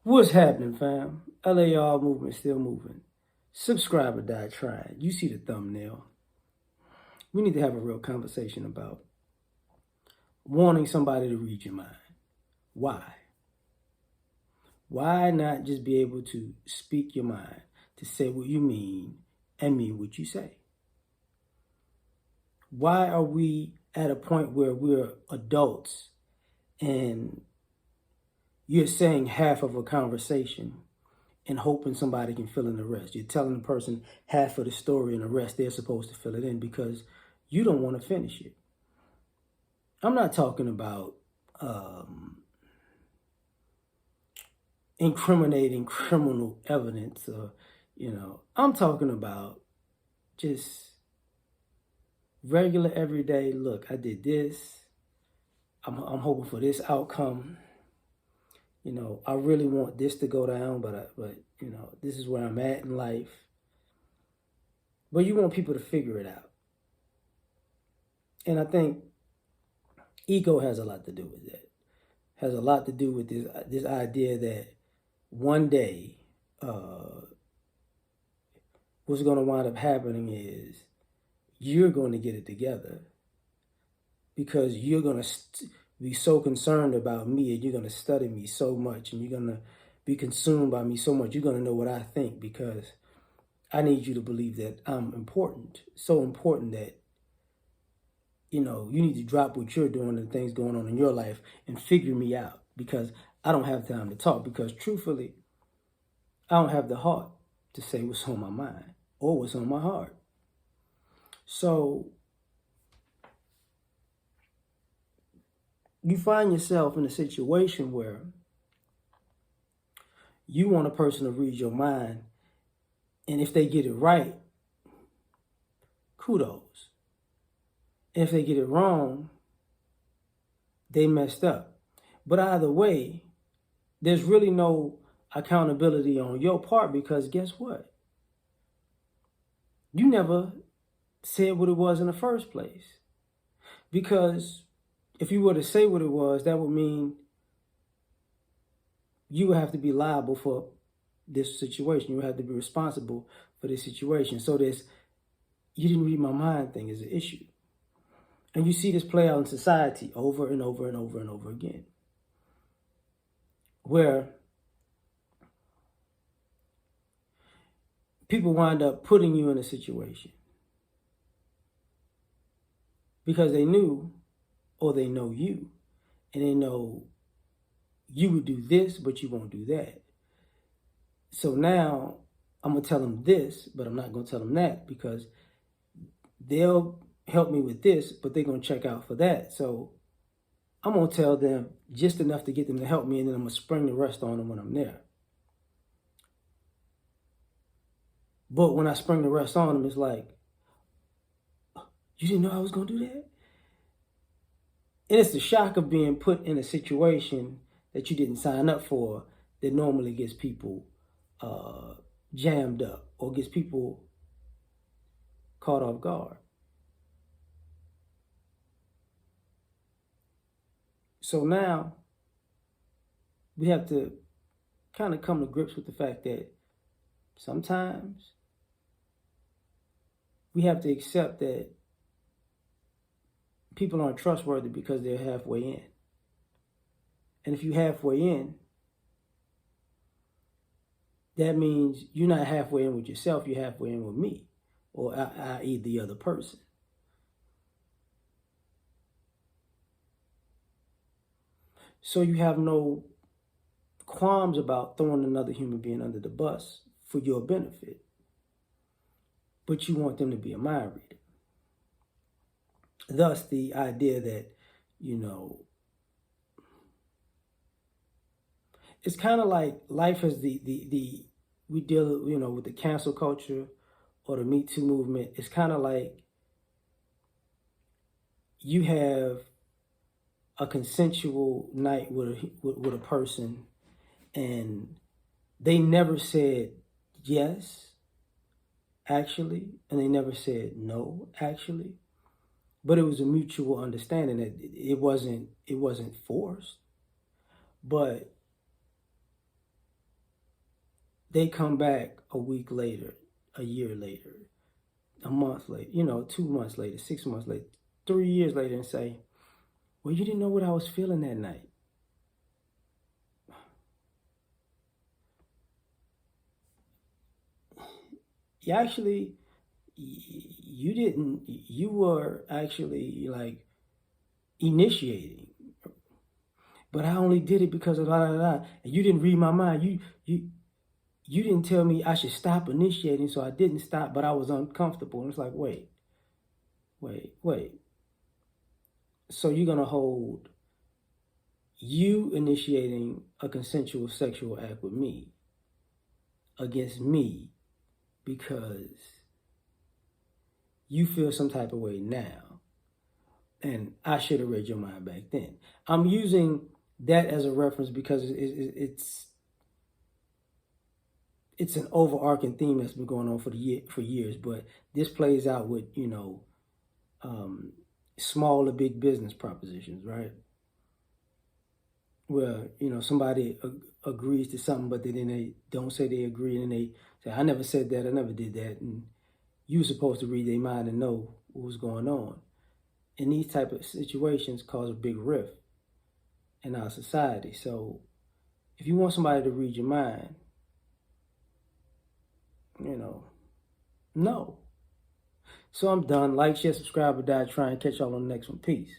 What's happening, fam? L.A.R movement still moving. Subscriber died trying. You see the thumbnail. We need to have a real conversation about wanting somebody to read your mind. Why? Why not just be able to speak your mind, to say what you mean and mean what you say? Why are we at a point where we're adults and you're saying half of a conversation and hoping somebody can fill in the rest? You're telling the person half of the story and the rest they're supposed to fill it in because you don't want to finish it. I'm not talking about incriminating criminal evidence or, I'm talking about just regular everyday, look, I did this. I'm hoping for this outcome. I really want this to go down, but this is where I'm at in life. But you want people to figure it out. And I think ego has a lot to do with that. Has a lot to do with this idea that one day what's going to wind up happening is you're going to get it together because you're going to be so concerned about me and you're going to study me so much and you're going to be consumed by me so much. You're going to know what I think because I need you to believe that I'm important. So important that, you need to drop what you're doing and things going on in your life and figure me out because I don't have time to talk because truthfully, I don't have the heart to say what's on my mind or what's on my heart. So you find yourself in a situation where you want a person to read your mind, and if they get it right, kudos. If they get it wrong, they messed up. But either way, there's really no accountability on your part because guess what? You never said what it was in the first place. Because if you were to say what it was, that would mean you would have to be liable for this situation. You would have to be responsible for this situation. So this you didn't read my mind thing is an issue. And you see this play out in society over and over and over and over again. Where people wind up putting you in a situation because they knew or they know you and they know you would do this, but you won't do that. So now I'm going to tell them this, but I'm not going to tell them that because they'll help me with this, but they're going to check out for that. So I'm going to tell them just enough to get them to help me, and then I'm going to spring the rest on them when I'm there. But when I spring the rest on them, it's like, you didn't know I was going to do that? And it's the shock of being put in a situation that you didn't sign up for that normally gets people jammed up or gets people caught off guard. So now we have to kind of come to grips with the fact that sometimes we have to accept that people aren't trustworthy because they're halfway in. And if you're halfway in, that means you're not halfway in with yourself, you're halfway in with me, or i.e. the other person. So you have no qualms about throwing another human being under the bus for your benefit, but you want them to be a mind reader. Thus, the idea that, it's kind of like life is we deal, with the cancel culture or the Me Too movement. It's kind of like you have a consensual night with a person and they never said yes, actually, and they never said no, actually. But it was a mutual understanding that it wasn't forced. But they come back a week later, a year later, a month later, 2 months later, 6 months later, 3 years later, and say, well, you didn't know what I was feeling that night. You actually, you didn't, you were actually like initiating, but I only did it because of la la la. And you didn't read my mind. You didn't tell me I should stop initiating, so I didn't stop, but I was uncomfortable. And it's like, wait. So you're gonna hold you initiating a consensual sexual act with me against me because you feel some type of way now, and I should have read your mind back then. I'm using that as a reference because it's an overarching theme that's been going on for years, but this plays out with um, small or big business propositions, right? Where somebody agrees to something, but then they don't say they agree, and then they say, "I never said that. I never did that," and you were supposed to read their mind and know what was going on. And these type of situations cause a big rift in our society. So if you want somebody to read your mind, no. So I'm done. Like, share, subscribe, or die. Try and catch y'all on the next one. Peace.